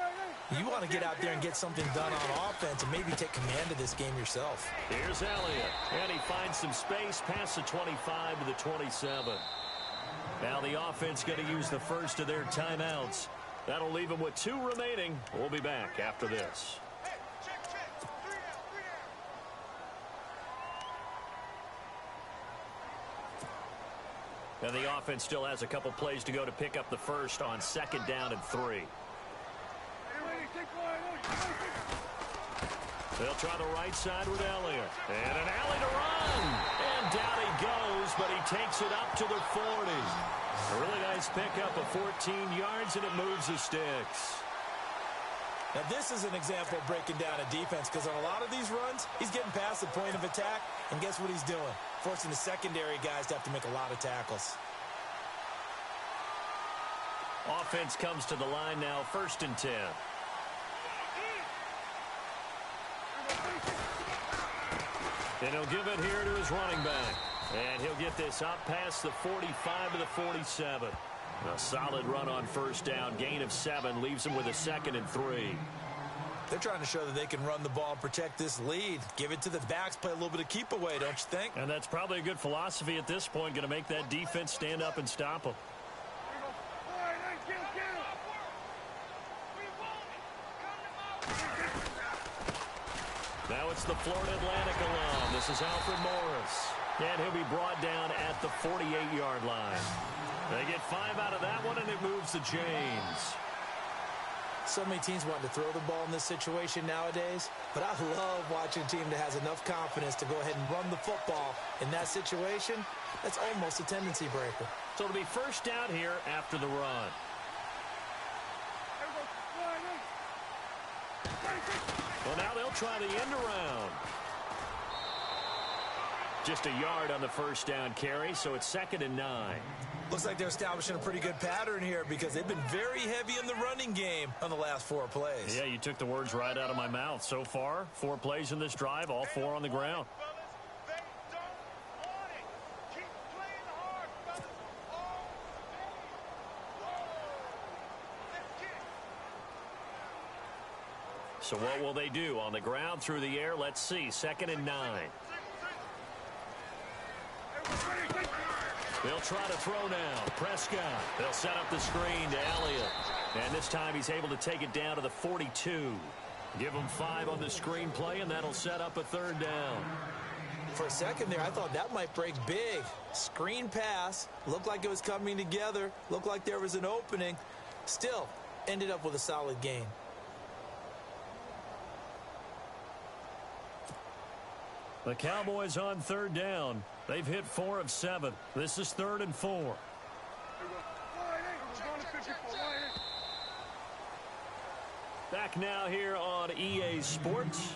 Speaker 3: You want to get out there and get something done on offense and maybe take command of this game yourself.
Speaker 2: Here's Elliott, and he finds some space past the 25 to the 27. Now the offense going to use the first of their timeouts. That'll leave them with 2 remaining. We'll be back after this. And the offense still has a couple plays to go to pick up the first on 2nd down and 3. They'll try the right side with Elliott. And an alley to run. And down he goes, but he takes it up to the 40. A really nice pickup of 14 yards, and it moves the sticks.
Speaker 3: Now, this is an example of breaking down a defense because on a lot of these runs, he's getting past the point of attack, and guess what he's doing? Forcing the secondary guys to have to make a lot of tackles.
Speaker 2: Offense comes to the line now, 1st and 10. And he'll give it here to his running back. And he'll get this up past the 45 to the 47. A solid run on 1st down. Gain of 7 leaves him with a 2nd and 3.
Speaker 3: They're trying to show that they can run the ball and protect this lead. Give it to the backs, play a little bit of keep away, don't you think?
Speaker 2: And that's probably a good philosophy at this point. Going to make that defense stand up and stop them. Now it's the Florida Atlantic alum. This is Alfred Morris. And he'll be brought down at the 48-yard line. They get 5 out of that one, and it moves to James.
Speaker 3: So many teams want to throw the ball in this situation nowadays, but I love watching a team that has enough confidence to go ahead and run the football. In that situation, that's almost a tendency breaker.
Speaker 2: So it'll be 1st down here after the run. Well, now they'll try the end around. Just a yard on the 1st down carry, so it's 2nd and 9.
Speaker 3: Looks like they're establishing a pretty good pattern here because they've been very heavy in the running game on the last 4 plays.
Speaker 2: Yeah, you took the words right out of my mouth. So far, 4 plays in this drive, all 4 on the ground. So what will they do? On the ground, through the air, let's see. 2nd and 9. They'll try to throw now. Prescott. They'll set up the screen to Elliott. And this time he's able to take it down to the 42. Give him 5 on the screen play, and that'll set up a 3rd down.
Speaker 3: For a second there, I thought that might break big. Screen pass. Looked like it was coming together. Looked like there was an opening. Still, ended up with a solid gain.
Speaker 2: The Cowboys on 3rd down. They've hit 4 of 7. This is 3rd and 4. Back now here on EA Sports.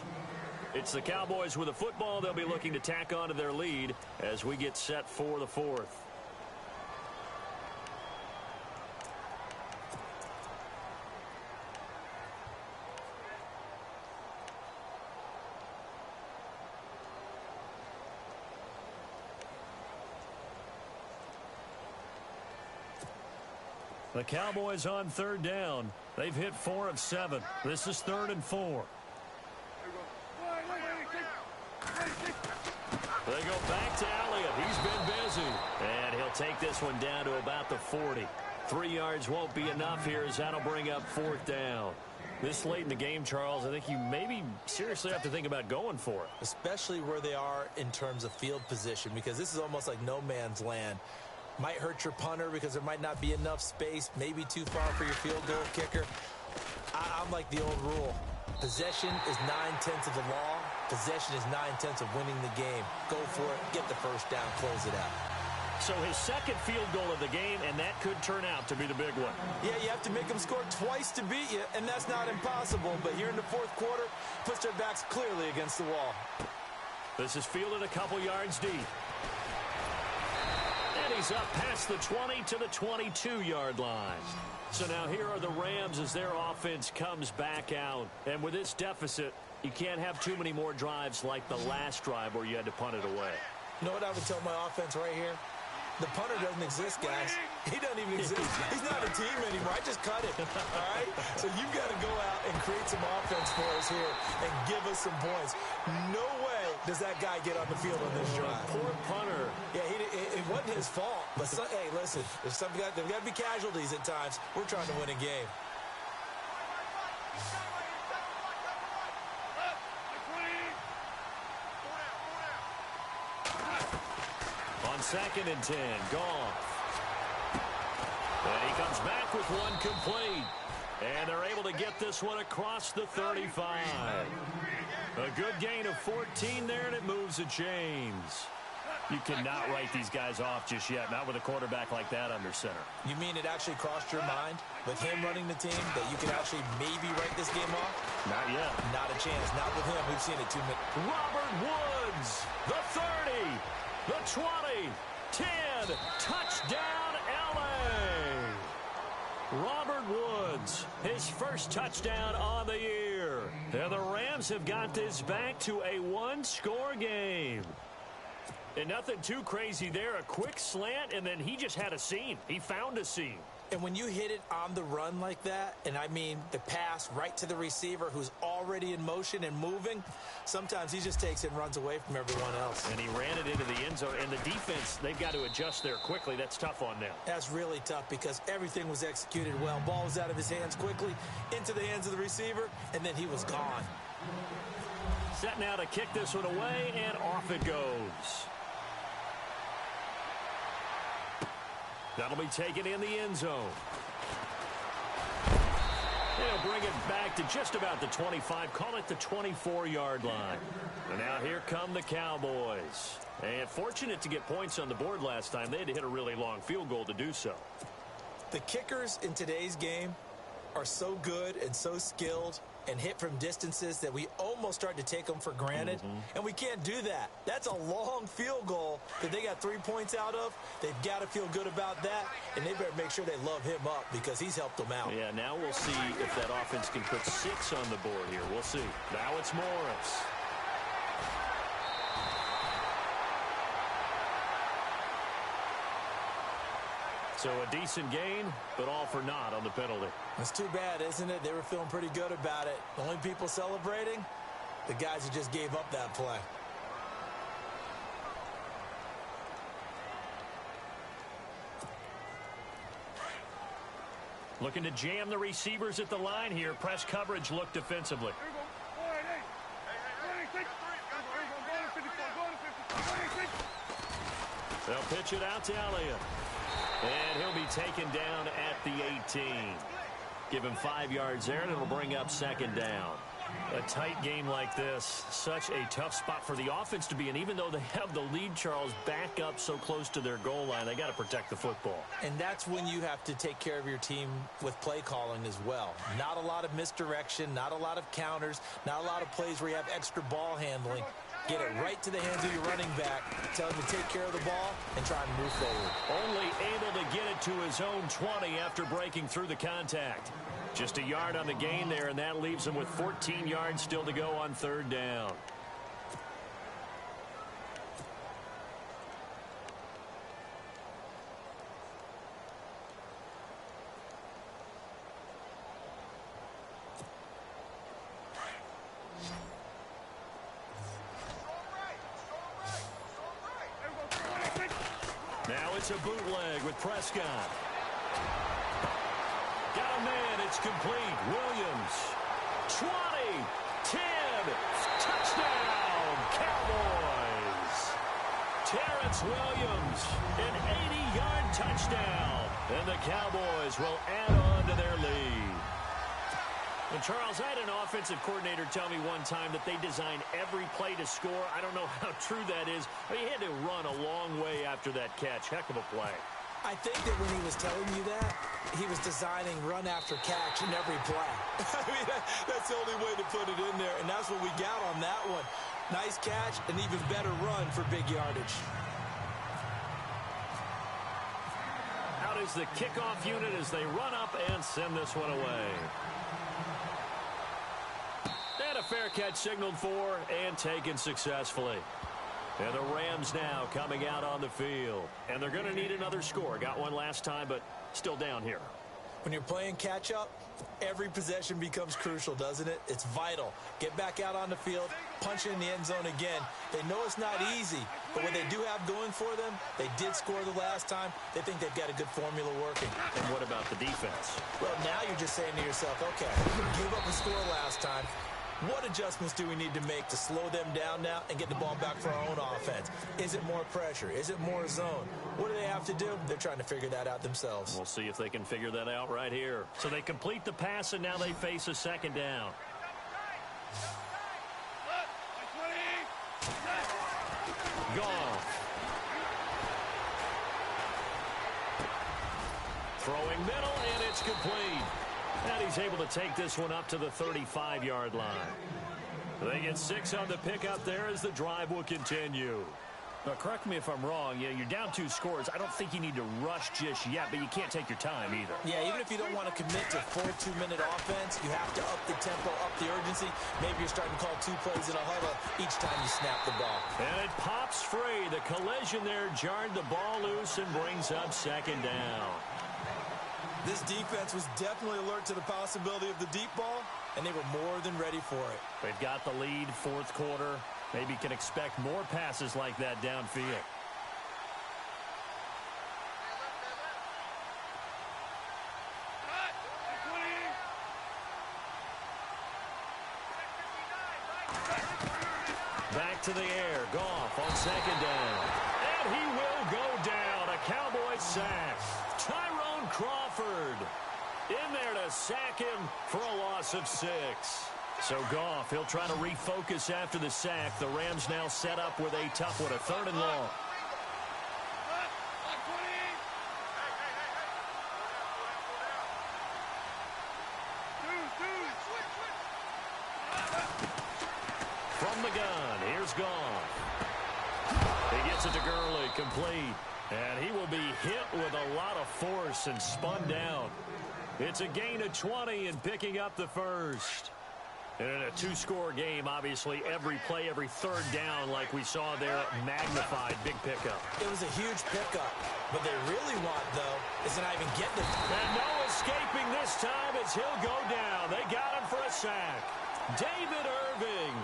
Speaker 2: It's the Cowboys with a football. They'll be looking to tack onto their lead as we get set for the 4th. The Cowboys on 3rd down. They've hit 4 of 7. This is 3rd and 4. They go back to Elliott. He's been busy. And he'll take this one down to about the 40. 3 yards won't be enough here as that'll bring up 4th down. This late in the game, Charles, I think you maybe seriously have to think about going for it.
Speaker 3: Especially where they are in terms of field position, because this is almost like no man's land. Might hurt your punter because there might not be enough space, maybe too far for your field goal kicker. I'm like the old rule. Possession is 9/10 of the law. Possession is 9/10 of winning the game. Go for it, get the 1st down, close it out.
Speaker 2: So his 2nd field goal of the game, and that could turn out to be the big one.
Speaker 3: Yeah, you have to make them score twice to beat you, and that's not impossible. But here in the 4th quarter, puts their backs clearly against the wall.
Speaker 2: This is fielded a couple yards deep. And he's up past the 20 to the 22-yard line. So now here are the Rams as their offense comes back out. And with this deficit, you can't have too many more drives like the last drive where you had to punt it away.
Speaker 3: You know what I would tell my offense right here? The punter doesn't exist, guys. He doesn't even exist. He's not a team anymore. I just cut it, all right? So you've got to go out and create some offense for us here and give us some points. No way does that guy get on the field on this drive.
Speaker 2: Poor punter.
Speaker 3: Yeah, it wasn't his fault. But, hey, listen, there's got to be casualties at times. We're trying to win a game.
Speaker 2: On 2nd and 10, Goff. And he comes back with one complete. And they're able to get this one across the 35. A good gain of 14 there, and it moves to James. You cannot write these guys off just yet, not with a quarterback like that under center.
Speaker 3: You mean it actually crossed your mind with him running the team that you could actually maybe write this game off?
Speaker 2: Not yet.
Speaker 3: Not a chance. Not with him. We've seen it too many.
Speaker 2: Robert Woods, the 30, the 20, 10, touchdown LA. Robert Woods, his first touchdown on the year. And the Rams have got this back to a one-score game. And nothing too crazy there. A quick slant, and then he just had a seam. He found a seam.
Speaker 3: And when you hit it on the run like that, and I mean the pass right to the receiver who's already in motion and moving, sometimes he just takes it and runs away from everyone else.
Speaker 2: And he ran it into the end zone. And the defense, they've got to adjust there quickly. That's tough on them.
Speaker 3: That's really tough because everything was executed well. Ball was out of his hands quickly, into the hands of the receiver, and then he was gone.
Speaker 2: Set now to kick this one away, and off it goes. That'll be taken in the end zone. They'll bring it back to just about the 25. Call it the 24-yard line. And now here come the Cowboys. And fortunate to get points on the board last time. They had to hit a really long field goal to do so.
Speaker 3: The kickers in today's game are so good and so skilled and hit from distances that we almost start to take them for granted. And we can't do that. That's a long field goal that they got 3 points out of. They've got to feel good about that, and they better make sure they love him up because he's helped them out.
Speaker 2: Yeah, now we'll see if that offense can put 6 on the board here. We'll see. Now it's Morris. So a decent gain, but all for naught on the penalty.
Speaker 3: That's too bad, isn't it? They were feeling pretty good about it. The only people celebrating, the guys who just gave up that play.
Speaker 2: Looking to jam the receivers at the line here. Press coverage look defensively. They'll pitch it out to Elliott. And he'll be taken down at the 18. Give him 5 yards there, and it'll bring up second down. A tight game like this, such a tough spot for the offense to be in. Even though they have the lead, Charles, back up so close to their goal line, they got to protect the football.
Speaker 3: And that's when you have to take care of your team with play calling as well. Not a lot of misdirection, not a lot of counters, not a lot of plays where you have extra ball handling. Get it right to the hands of your running back. Tell him to take care of the ball and try and move forward.
Speaker 2: Only able to get it to his own 20 after breaking through the contact. Just a yard on the gain there, and that leaves him with 14 yards still to go on third down. Now it's a bootleg with Prescott. Got a man, it's complete. Williams, 20, 10, touchdown, Cowboys. Terrence Williams, an 80-yard touchdown. And the Cowboys will add on to their lead. And Charles, I had an offensive coordinator tell me one time that they design every play to score. I don't know how true that is, but he had to run a long way after that catch. Heck of a play.
Speaker 3: I think that when he was telling you that, he was designing run after catch in every play. I mean, that's the only way to put it in there, and that's what we got on that one. Nice catch, an even better run for big yardage.
Speaker 2: Out is the kickoff unit as they run up and send this one away. And a fair catch signaled for and taken successfully. And the Rams now coming out on the field. And they're going to need another score. Got one last time, but still down here.
Speaker 3: When you're playing catch-up, every possession becomes crucial, doesn't it? It's vital. Get back out on the field, punch it in the end zone again. They know it's not easy, but what they do have going for them, they did score the last time. They think they've got a good formula working.
Speaker 2: And what about the defense?
Speaker 3: Well, now you're just saying to yourself, okay, we gave up a score last time. What adjustments do we need to make to slow them down now and get the ball back for our own offense? Is it more pressure? Is it more zone? What do they have to do? They're trying to figure that out themselves.
Speaker 2: We'll see if they can figure that out right here. So they complete the pass, and now they face a second down. Goff Throwing middle, and it's complete. And he's able to take this one up to the 35-yard line. They get 6 on the pickup there as the drive will continue.
Speaker 4: Now, correct me if I'm wrong. You're down 2 scores. I don't think you need to rush just yet, but you can't take your time either.
Speaker 3: Yeah, even if you don't want to commit to full 2-minute offense, you have to up the tempo, up the urgency. Maybe you're starting to call 2 plays in a huddle each time you snap the ball.
Speaker 2: And it pops free. The collision there jarred the ball loose and brings up 2nd down.
Speaker 3: This defense was definitely alert to the possibility of the deep ball, and they were more than ready for it.
Speaker 2: They've got the lead, 4th quarter. Maybe can expect more passes like that downfield. Back to the air. Goff on 2nd down. And he will go down. A Cowboy sack. Tyrone Crawford in there to sack him for a loss of 6. So Goff, he'll try to refocus after the sack. The Rams now set up with a tough one, a 3rd and long. From the gun, here's Goff. He gets it to Gurley, complete. And he will be hit with a lot of force and spun down. It's a gain of 20 and picking up the 1st. And in a 2-score game, obviously, every play, every 3rd down, like we saw there, magnified. Big pickup.
Speaker 3: It was a huge pickup. What they really want, though, is to not even get the...
Speaker 2: And no escaping this time as he'll go down. They got him for a sack. David Irving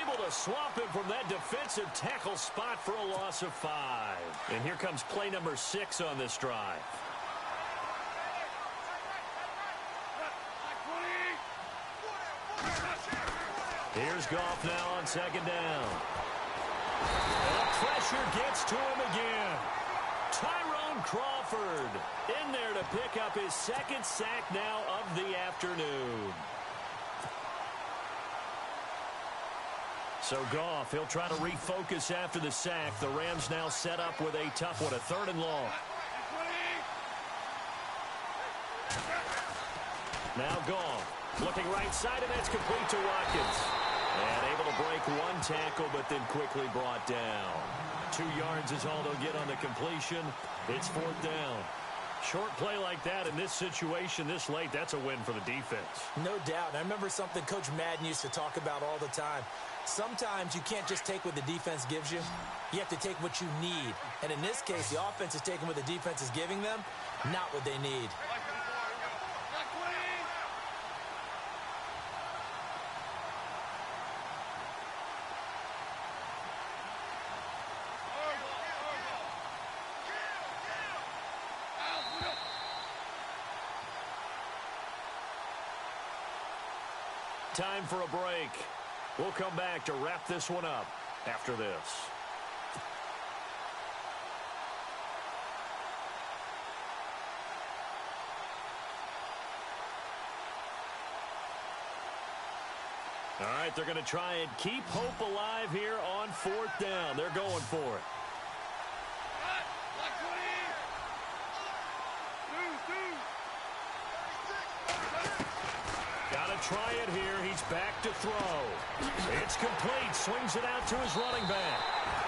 Speaker 2: able to swamp him from that defensive tackle spot for a loss of 5. And here comes play number 6 on this drive. Here's Goff now on 2nd down. And the pressure gets to him again. Tyrone Crawford in there to pick up his 2nd sack now of the afternoon. So Goff, he'll try to refocus after the sack. The Rams now set up with a tough one, a 3rd and long. Now Goff, looking right side, and that's complete to Watkins. And able to break 1 tackle, but then quickly brought down. 2 yards is all they'll get on the completion. It's 4th down. Short play like that in this situation this late, that's a win for the defense.
Speaker 3: No doubt. I remember something Coach Madden used to talk about all the time. Sometimes you can't just take what the defense gives you. You have to take what you need. And in this case, the offense is taking what the defense is giving them, not what they need.
Speaker 2: Time for a break. We'll come back to wrap this one up after this. All right, they're going to try and keep hope alive here on 4th down. They're going for it. Try it here. He's back to throw. It's complete. Swings it out to his running back.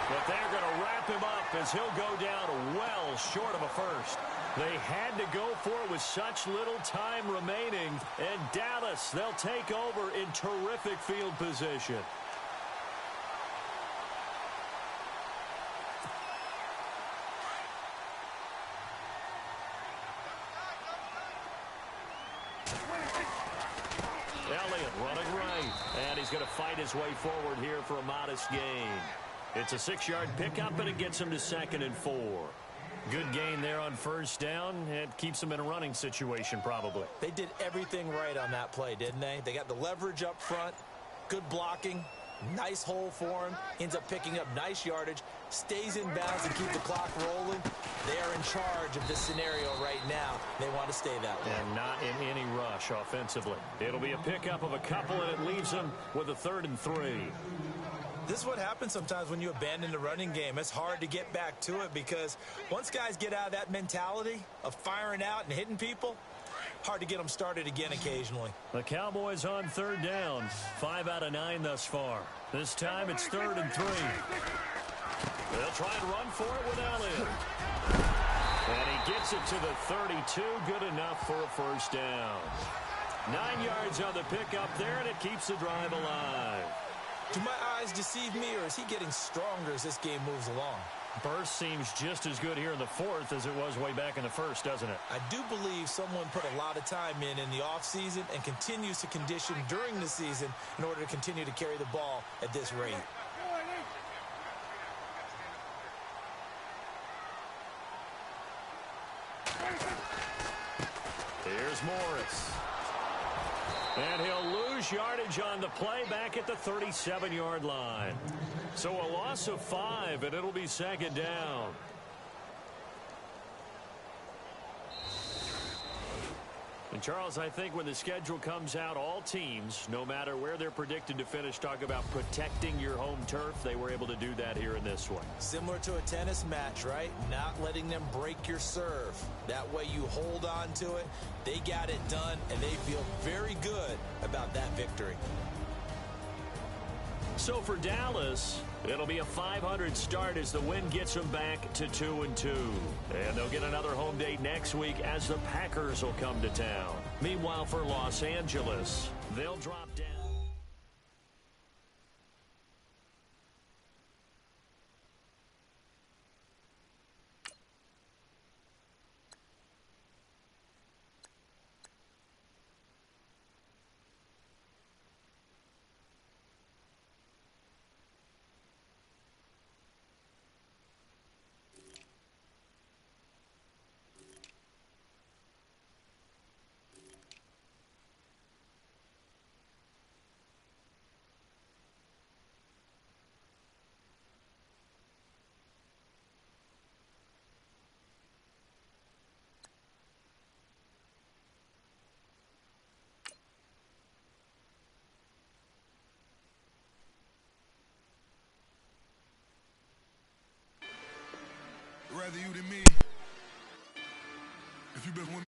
Speaker 2: But they're going to wrap him up as he'll go down well short of a 1st. They had to go for it with such little time remaining. And Dallas, they'll take over in terrific field position. Running right, and he's going to fight his way forward here for a modest gain. It's a 6-yard pickup, and it gets him to 2nd and 4. Good gain there on 1st down. It keeps him in a running situation, probably.
Speaker 3: They did everything right on that play, didn't they? They got the leverage up front, good blocking, nice hole for him, ends up picking up nice yardage, stays in bounds and keep the clock rolling. They are in charge of this scenario right now. They want to stay that way.
Speaker 2: And not in any rush offensively. It'll be a pickup of a couple, and it leaves them with a 3rd and 3.
Speaker 3: This is what happens sometimes when you abandon the running game. It's hard to get back to it because once guys get out of that mentality of firing out and hitting people, hard to get them started again occasionally.
Speaker 2: The Cowboys on 3rd down. 5 out of 9 thus far. This time it's 3rd and 3. They'll try and run for it with Elliott. And he gets it to the 32. Good enough for a first down. 9 yards on the pickup there, and it keeps the drive alive.
Speaker 3: Do my eyes deceive me, or is he getting stronger as this game moves along?
Speaker 2: Burst seems just as good here in the 4th as it was way back in the 1st, doesn't it?
Speaker 3: I do believe someone put a lot of time in the offseason and continues to condition during the season in order to continue to carry the ball at this rate.
Speaker 2: Here's Morris. And he'll lose yardage on the play back at the 37-yard line. So a loss of 5, and it'll be 2nd down. And, Charles, I think when the schedule comes out, all teams, no matter where they're predicted to finish, talk about protecting your home turf. They were able to do that here in this one.
Speaker 3: Similar to a tennis match, right? Not letting them break your serve. That way you hold on to it. They got it done, and they feel very good about that victory.
Speaker 2: So for Dallas, it'll be a .500 start as the win gets them back to 2-2. And they'll get another home date next week as the Packers will come to town. Meanwhile, for Los Angeles, they'll drop down.
Speaker 5: Rather you than me. If you been with